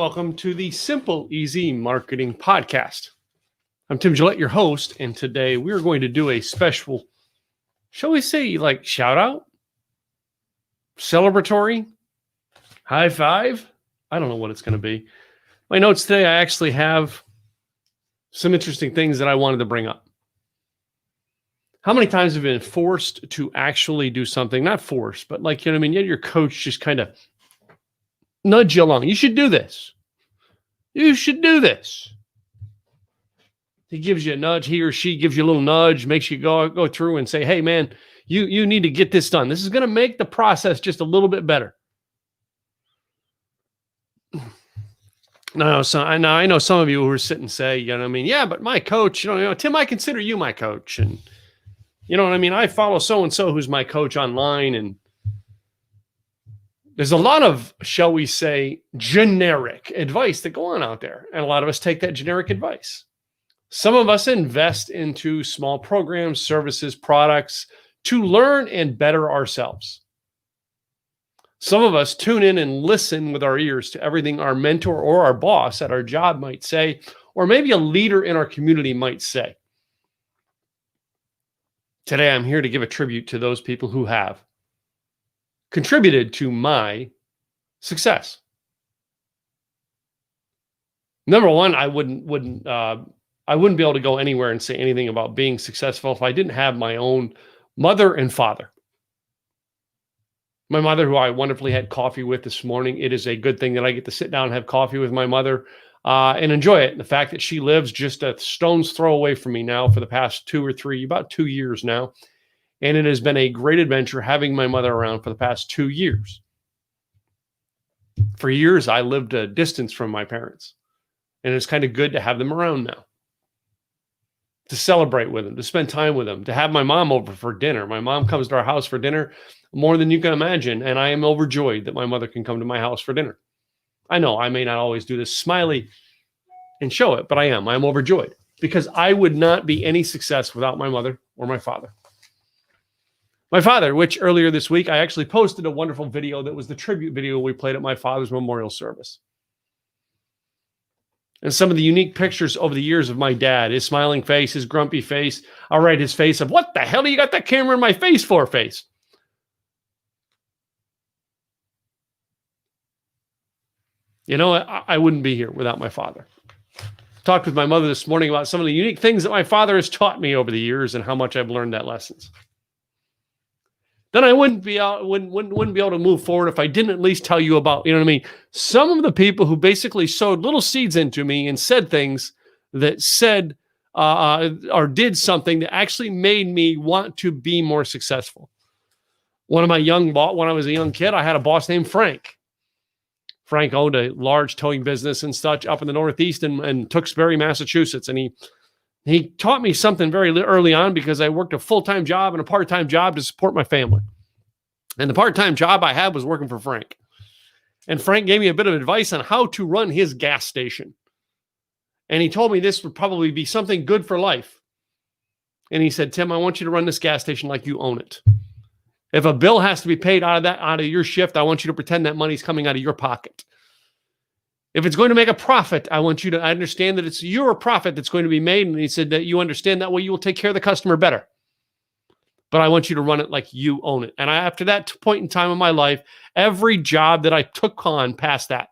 welcome to the Simple Easy Marketing Podcast. I'm Tim Gillette, your host, and today we're going to do a special, shall we say, like shout out, celebratory, high five. I don't know what it's going to be. My notes today, I actually have some interesting things that I wanted to bring up. How many times have you been forced to actually do something? Not forced, but like, you know what I mean? You had your coach just kind of nudge you along. You should do this. You should do this. He gives you a nudge. He or she gives you a little nudge, makes you go through and say, hey, man, you need to get this done. This is going to make the process just a little bit better. No, so I know some of you who are sitting and say, you know what I mean? Yeah, but my coach, you know, Tim, I consider you my coach. And you know what I mean? I follow so-and-so who's my coach online. And there's a lot of, shall we say, generic advice that go on out there. And a lot of us take that generic advice. Some of us invest into small programs, services, products to learn and better ourselves. Some of us tune in and listen with our ears to everything our mentor or our boss at our job might say, or maybe a leader in our community might say. Today, I'm here to give a tribute to those people who have contributed to my success. Number one, I wouldn't be able to go anywhere and say anything about being successful if I didn't have my own mother and father. My mother, who I wonderfully had coffee with this morning, it is a good thing that I get to sit down and have coffee with my mother and enjoy it. And the fact that she lives just a stone's throw away from me now for the past about 2 years now. And it has been a great adventure having my mother around for the past 2 years. For years, I lived a distance from my parents. And it's kind of good to have them around now. To celebrate with them, to spend time with them, to have my mom over for dinner. My mom comes to our house for dinner more than you can imagine, and I am overjoyed that my mother can come to my house for dinner. I know I may not always do this smiley and show it, but I am. I'm overjoyed because I would not be any success without my mother or my father. My father, which earlier this week, I actually posted a wonderful video that was the tribute video we played at my father's memorial service. And some of the unique pictures over the years of my dad, his smiling face, his grumpy face, all right, his face of, what the hell do you got that camera in my face for face? You know, I wouldn't be here without my father. Talked with my mother this morning about some of the unique things that my father has taught me over the years and how much I've learned that lessons. Then I wouldn't be able to move forward if I didn't at least tell you about, you know what I mean, some of the people who basically sowed little seeds into me and said things that said or did something that actually made me want to be more successful. When I was a young kid, I had a boss named Frank. Frank owned a large towing business and such up in the Northeast in Tewksbury, Massachusetts. And he taught me something very early on because I worked a full-time job and a part-time job to support my family. And the part-time job I had was working for Frank. And Frank gave me a bit of advice on how to run his gas station. And he told me this would probably be something good for life. And he said, Tim, I want you to run this gas station like you own it. If a bill has to be paid out of your shift, I want you to pretend that money's coming out of your pocket. If it's going to make a profit, I want you to understand that it's your profit that's going to be made. And he said that you understand that way you will take care of the customer better. But I want you to run it like you own it. And after that point in time in my life, every job that I took on past that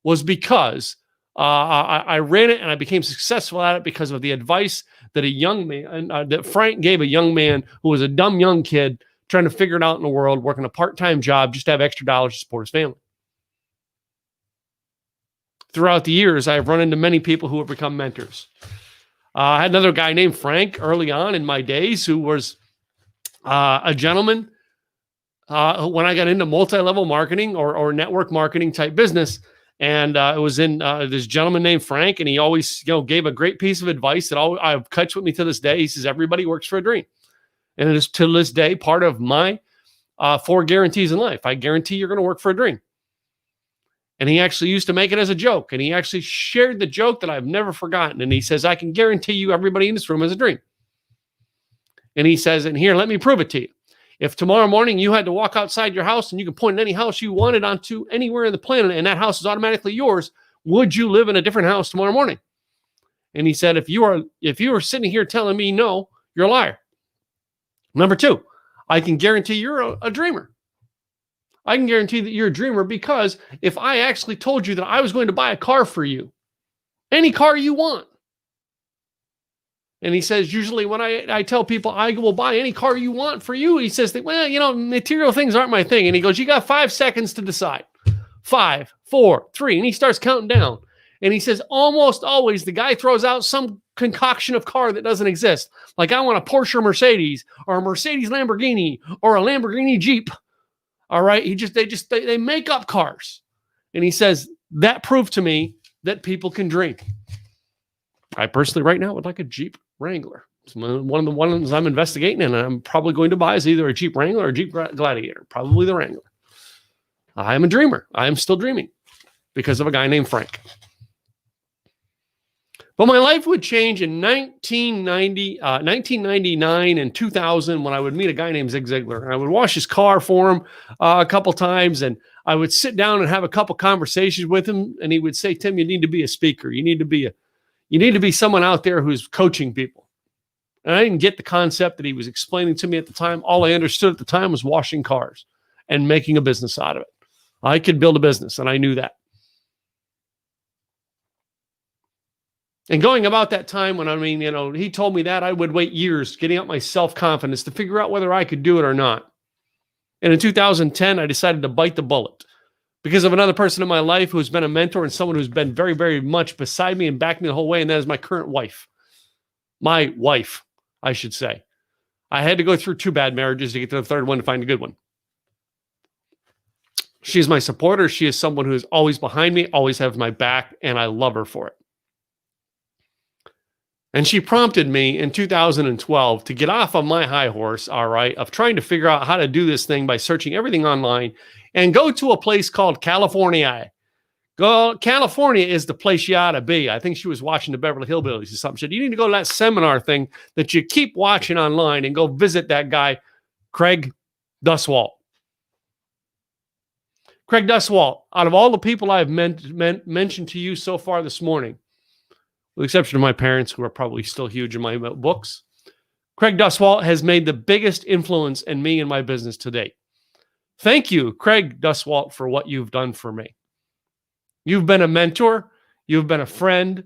was because I ran it and I became successful at it because of the advice that that Frank gave a young man who was a dumb young kid trying to figure it out in the world, working a part-time job just to have extra dollars to support his family. Throughout the years, I've run into many people who have become mentors. I had another guy named Frank early on in my days who was a gentleman when I got into multi-level marketing or network marketing type business. And it was in this gentleman named Frank, and he always gave a great piece of advice that I've kept with me to this day. He says, everybody works for a dream. And it is to this day part of my 4 guarantees in life. I guarantee you're going to work for a dream. And he actually used to make it as a joke. And he actually shared the joke that I've never forgotten. And he says, I can guarantee you everybody in this room has a dream. And he says, and here, let me prove it to you. If tomorrow morning you had to walk outside your house and you could point at any house you wanted onto anywhere in the planet and that house is automatically yours, Would you live in a different house tomorrow morning? And he said, if you are sitting here telling me no, you're a liar. Number two, I can guarantee you're a dreamer. I can guarantee that you're a dreamer because if I actually told you that I was going to buy a car for you, any car you want. And he says, usually when I tell people I will buy any car you want for you, he says, well, material things aren't my thing. And he goes, you got 5 seconds to decide. 5, 4, 3. And he starts counting down. And he says, almost always the guy throws out some concoction of car that doesn't exist. Like, I want a Porsche or Mercedes or a Mercedes Lamborghini or a Lamborghini Jeep. All right. They make up cars. And he says, that proved to me that people can dream. I personally right now would like a Jeep Wrangler. It's one of the ones I'm investigating, and I'm probably going to buy is either a Jeep Wrangler or a Jeep Gladiator, probably the Wrangler. I am a dreamer. I am still dreaming because of a guy named Frank. But my life would change in 1999 and 2000 when I would meet a guy named Zig Ziglar. And I would wash his car for him a couple times, and I would sit down and have a couple conversations with him. And he would say, Tim, you need to be a speaker. You need to be someone out there who's coaching people. And I didn't get the concept that he was explaining to me at the time. All I understood at the time was washing cars and making a business out of it. I could build a business, and I knew that. And going about that time when, he told me that, I would wait years getting up my self-confidence to figure out whether I could do it or not. And in 2010, I decided to bite the bullet because of another person in my life who's been a mentor and someone who's been very, very much beside me and backed me the whole way, and that is my current wife. My wife, I should say. I had to go through 2 bad marriages to get to the third one to find a good one. She's my supporter. She is someone who is always behind me, always has my back, and I love her for it. And she prompted me in 2012 to get off of my high horse, all right, of trying to figure out how to do this thing by searching everything online and go to a place called California. California is the place you ought to be. I think she was watching the Beverly Hillbillies or something. She said, you need to go to that seminar thing that you keep watching online and go visit that guy, Craig Duswalt. Craig Duswalt, out of all the people I've mentioned to you so far this morning, with the exception of my parents, who are probably still huge in my books, Craig Duswalt has made the biggest influence in me and my business to date. Thank you, Craig Duswalt, for what you've done for me. You've been a mentor, you've been a friend,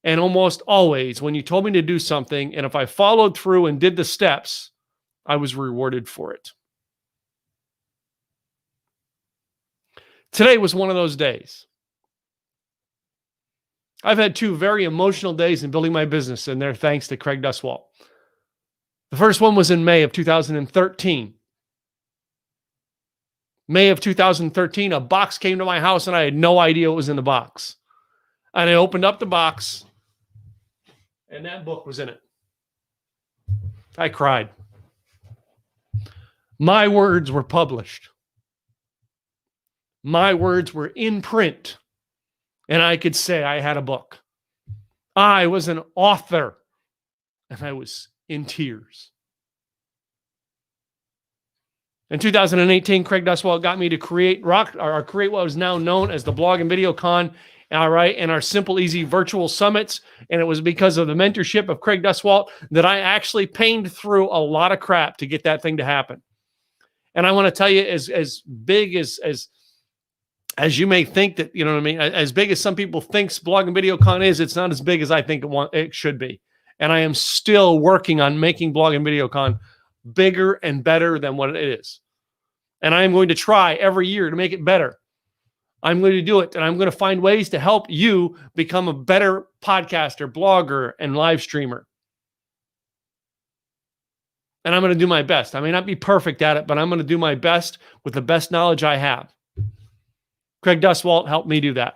and almost always when you told me to do something, and if I followed through and did the steps, I was rewarded for it. Today was one of those days. I've had 2 very emotional days in building my business, and they're thanks to Craig Duswalt. The first one was in May of 2013. May of 2013, a box came to my house, and I had no idea what was in the box. And I opened up the box, and that book was in it. I cried. My words were published. My words were in print. And I could say I had a book. I was an author. And I was in tears. In 2018, Craig Duswalt got me to create what is now known as the Blog and Video Con, all right, and our Simple Easy virtual summits. And it was because of the mentorship of Craig Duswalt that I actually pained through a lot of crap to get that thing to happen. And I want to tell you, as big as you may think that, you know what I mean, as big as some people think Blog and Video Con is, it's not as big as I think it should be. And I am still working on making Blog and Video Con bigger and better than what it is. And I am going to try every year to make it better. I'm going to do it, and I'm going to find ways to help you become a better podcaster, blogger, and live streamer. And I'm going to do my best. I may not be perfect at it, but I'm going to do my best with the best knowledge I have. Craig Duswalt helped me do that.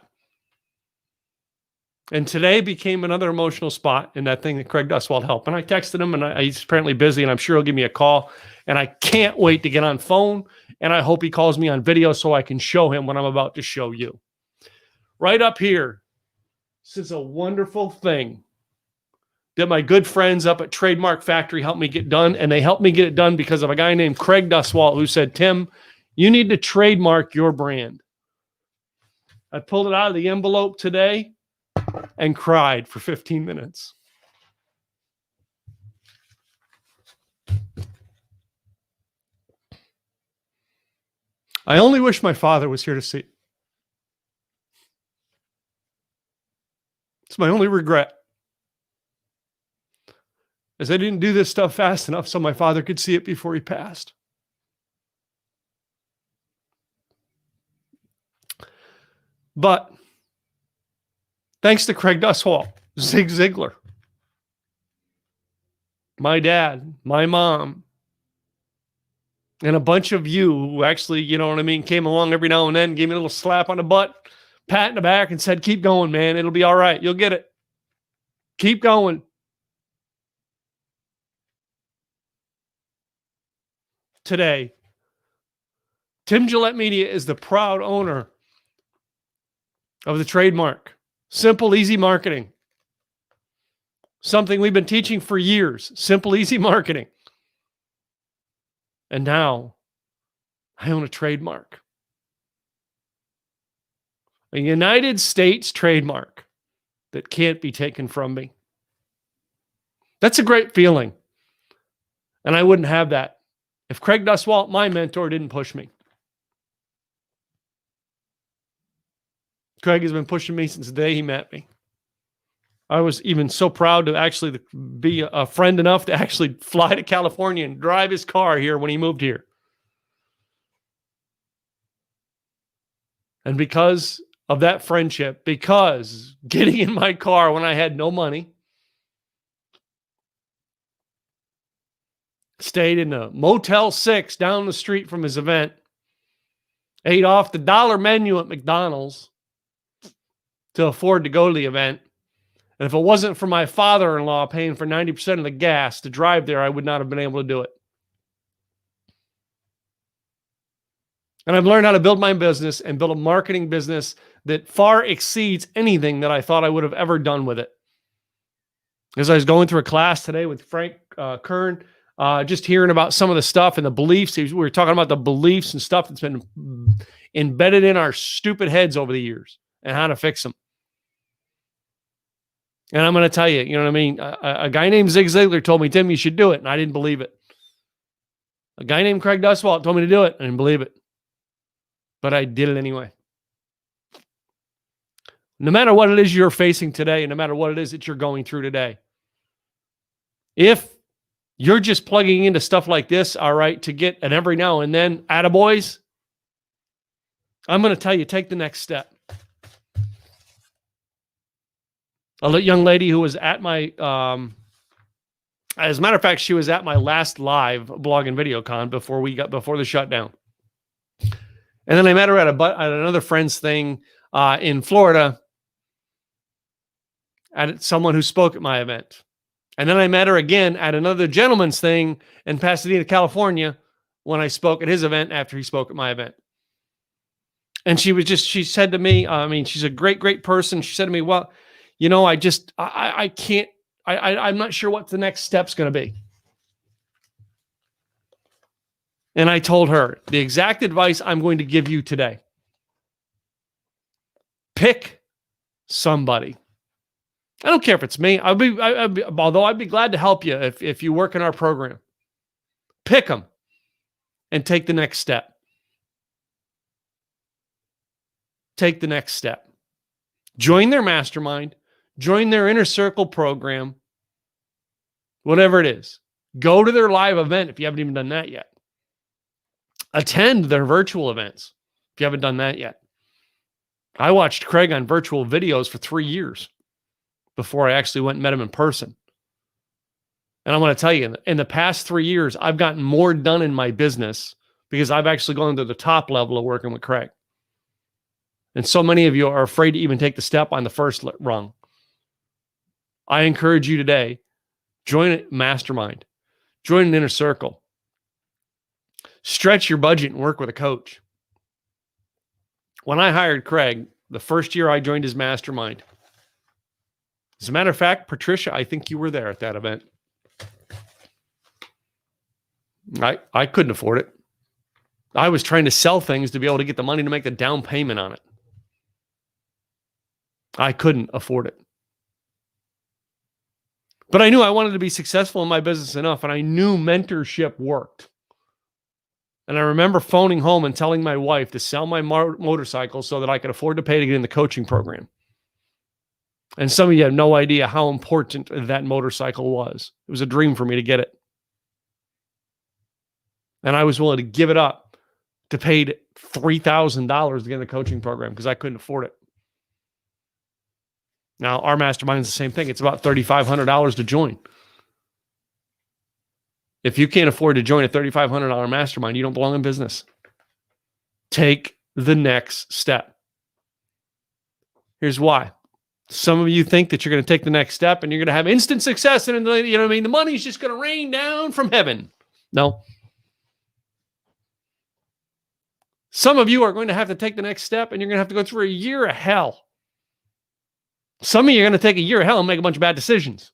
And today became another emotional spot in that thing that Craig Duswalt helped. And I texted him, and he's apparently busy, and I'm sure he'll give me a call. And I can't wait to get on phone, and I hope he calls me on video so I can show him what I'm about to show you. Right up here sits a wonderful thing that my good friends up at Trademark Factory helped me get done, and they helped me get it done because of a guy named Craig Duswalt who said, Tim, you need to trademark your brand. I pulled it out of the envelope today and cried for 15 minutes. I only wish my father was here to see it. It's my only regret. As I didn't do this stuff fast enough so my father could see it before he passed. But thanks to Craig Duswalt, Zig Ziglar, my dad, my mom, and a bunch of you who actually, you know what I mean, came along every now and then, gave me a little slap on the butt, pat in the back, and said, keep going, man. It'll be all right. You'll get it. Keep going. Today, Tim Gillette Media is the proud owner of the trademark, Simple Easy Marketing. Something we've been teaching for years, Simple Easy Marketing. And now I own a trademark. A United States trademark that can't be taken from me. That's a great feeling. And I wouldn't have that if Craig Duswalt, my mentor, didn't push me. Craig has been pushing me since the day he met me. I was even so proud to actually be a friend enough to actually fly to California and drive his car here when he moved here. And because of that friendship, because getting in my car when I had no money, stayed in a Motel 6 down the street from his event, ate off the dollar menu at McDonald's to afford to go to the event. And if it wasn't for my father-in-law paying for 90% of the gas to drive there, I would not have been able to do it. And I've learned how to build my business and build a marketing business that far exceeds anything that I thought I would have ever done with it. As I was going through a class today with Frank Kern, just hearing about some of the stuff and the beliefs. We were talking about the beliefs and stuff that's been embedded in our stupid heads over the years and how to fix them. And I'm going to tell you, you know what I mean? A guy named Zig Ziglar told me, Tim, you should do it. And I didn't believe it. A guy named Craig Duswalt told me to do it. I didn't believe it. But I did it anyway. No matter what it is you're facing today, and no matter what it is that you're going through today, if you're just plugging into stuff like this, all right, to get an every now and then attaboys, I'm going to tell you, take the next step. A young lady who was at my, as a matter of fact, she was at my last live blog and video con before the shutdown. And then I met her at another friend's thing in Florida, at someone who spoke at my event. And then I met her again at another gentleman's thing in Pasadena, California, when I spoke at his event after he spoke at my event. And she said to me, I mean, she's a great, great person. She said to me, well, you know, I can't, I'm not sure what the next step's going to be. And I told her the exact advice I'm going to give you today. Pick somebody. I don't care if it's me. Although I'd be glad to help you if you work in our program. Pick them and take the next step. Take the next step. Join their mastermind. Join their inner circle program. Whatever it is. Go to their live event if you haven't even done that yet. Attend their virtual events if you haven't done that yet. I watched Craig on virtual videos for 3 years before I actually went and met him in person. And I'm going to tell you, in the past 3 years, I've gotten more done in my business because I've actually gone to the top level of working with Craig. And so many of you are afraid to even take the step on the first rung. I encourage you today, join a mastermind, join an inner circle, stretch your budget and work with a coach. When I hired Craig, the first year I joined his mastermind, as a matter of fact, Patricia, I think you were there at that event. I couldn't afford it. I was trying to sell things to be able to get the money to make the down payment on it. I couldn't afford it. But I knew I wanted to be successful in my business enough, and I knew mentorship worked. And I remember phoning home and telling my wife to sell my motorcycle so that I could afford to pay to get in the coaching program. And some of you have no idea how important that motorcycle was. It was a dream for me to get it. And I was willing to give it up to pay $3,000 to get in the coaching program because I couldn't afford it. Now, our mastermind is the same thing. It's about $3,500 to join. If you can't afford to join a $3,500 mastermind, you don't belong in business. Take the next step. Here's why. Some of you think that you're going to take the next step and you're going to have instant success and you know what I mean? The money's just going to rain down from heaven. No. Some of you are going to have to take the next step and you're going to have to go through a year of hell. Some of you are going to take a year of hell and make a bunch of bad decisions.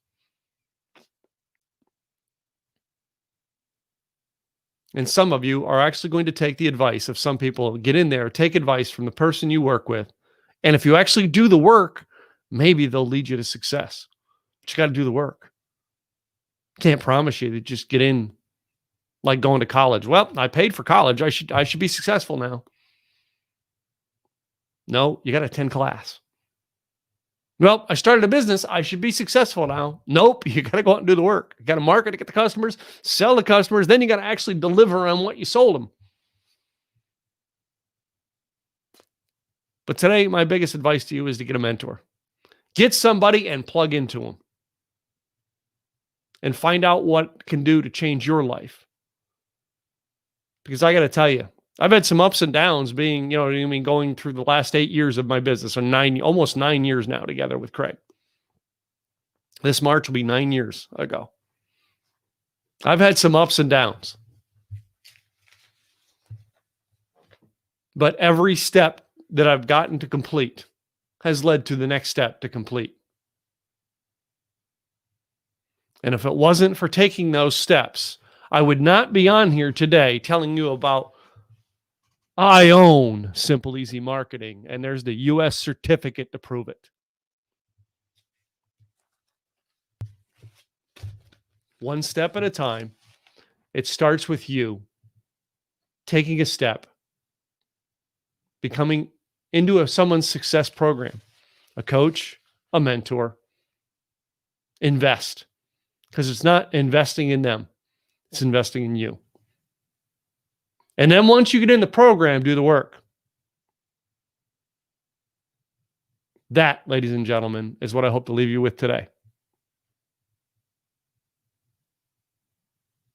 And some of you are actually going to take the advice of some people. Get in there, take advice from the person you work with. And if you actually do the work, maybe they'll lead you to success. But you got to do the work. Can't promise you to just get in like going to college. Well, I paid for college. I should be successful now. No, you got to attend class. Well, I started a business. I should be successful now. Nope. You got to go out and do the work. You got to market to get the customers, sell the customers. Then you got to actually deliver on what you sold them. But today, my biggest advice to you is to get a mentor. Get somebody and plug into them. And find out what can do to change your life. Because I got to tell you, I've had some ups and downs being, you know what I mean, going through the last 8 years of my business, or almost 9 years now together with Craig. This March will be 9 years ago. I've had some ups and downs. But every step that I've gotten to complete has led to the next step to complete. And if it wasn't for taking those steps, I would not be on here today telling you about I own Simple Easy Marketing, and there's the U.S. certificate to prove it. One step at a time. It starts with you taking a step, becoming into someone's success program, a coach, a mentor. Invest, because it's not investing in them. It's investing in you. And then once you get in the program, do the work. That, ladies and gentlemen, is what I hope to leave you with today.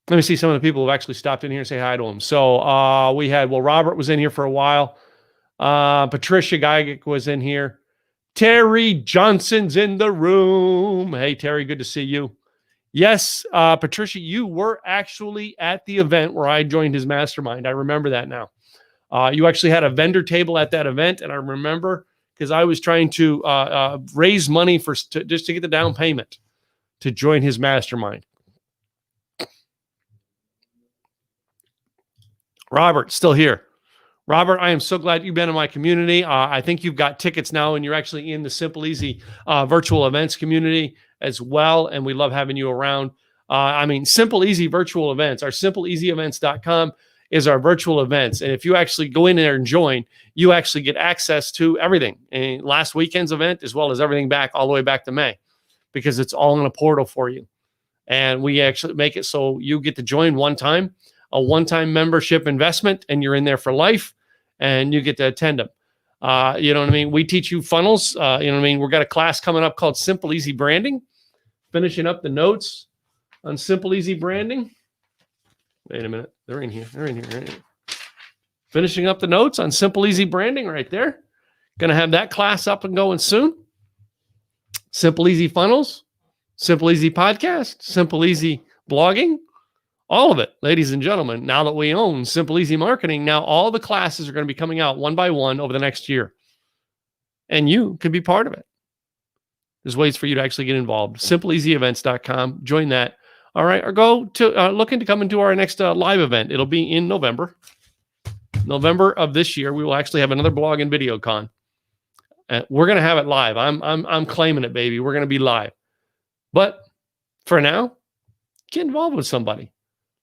Let me see some of the people who have actually stopped in here and say hi to them. So Robert was in here for a while. Patricia Geigic was in here. Terry Johnson's in the room. Hey, Terry, good to see you. Yes, Patricia, you were actually at the event where I joined his mastermind. I remember that now. You actually had a vendor table at that event, and I remember because I was trying to raise money just to get the down payment to join his mastermind. Robert, still here. Robert, I am so glad you've been in my community. I think you've got tickets now, and you're actually in the Simple Easy virtual events community as well, and we love having you around. Simple Easy virtual events. Our simpleeasyevents.com is our virtual events, and if you actually go in there and join, you actually get access to everything. And last weekend's event, as well as everything back all the way back to May, because it's all in a portal for you. And we actually make it so you get to join a one-time membership investment, and you're in there for life, and you get to attend them. You know what I mean? We teach you funnels. You know what I mean? We've got a class coming up called Simple Easy Branding, finishing up the notes on Simple Easy Branding. Wait a minute. They're in here. Finishing up the notes on Simple Easy Branding right there. Going to have that class up and going soon. Simple Easy Funnels, Simple Easy Podcast, Simple Easy Blogging. All of it, ladies and gentlemen. Now that we own Simple Easy Marketing, now all the classes are going to be coming out one by one over the next year. And you could be part of it. There's ways for you to actually get involved. SimpleEasyEvents.com. Join that. All right. Or go to looking to come into our next live event. It'll be in November. November of this year, we will actually have another blog and video con. We're going to have it live. I'm claiming it, baby. We're going to be live. But for now, get involved with somebody.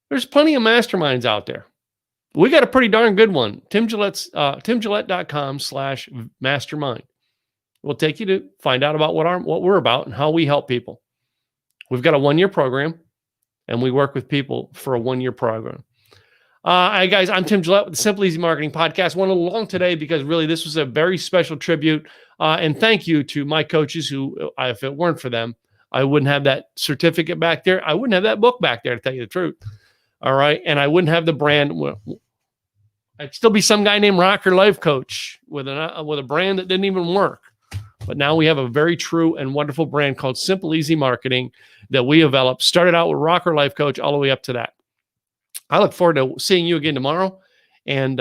There's plenty of masterminds out there. We got a pretty darn good one. timgillette.com/mastermind. We'll take you to find out about what we're about and how we help people. We've got a 1-year program, and we work with people for a 1-year program. Hi, guys. I'm Tim Gillette with the Simple Easy Marketing Podcast. Went along today because really this was a very special tribute. And thank you to my coaches who, if it weren't for them, I wouldn't have that certificate back there. I wouldn't have that book back there, to tell you the truth. All right. And I wouldn't have the brand. I'd still be some guy named Rocker Life Coach with a brand that didn't even work. But now we have a very true and wonderful brand called Simple Easy Marketing that we developed. Started out with Rocker Life Coach all the way up to that. I look forward to seeing you again tomorrow. And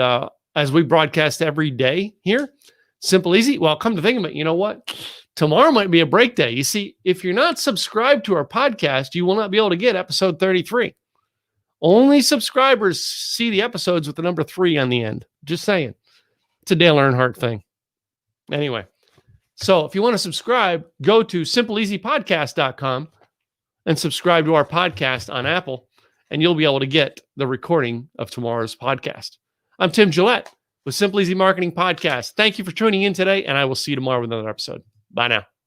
as we broadcast every day here, Simple Easy. Well, come to think of it, you know what? Tomorrow might be a break day. You see, if you're not subscribed to our podcast, you will not be able to get episode 33. Only subscribers see the episodes with the number 3 on the end. Just saying. It's a Dale Earnhardt thing. Anyway, so if you want to subscribe, go to simpleeasypodcast.com and subscribe to our podcast on Apple, and you'll be able to get the recording of tomorrow's podcast. I'm Tim Gillette with Simple Easy Marketing Podcast. Thank you for tuning in today, and I will see you tomorrow with another episode. Bye now.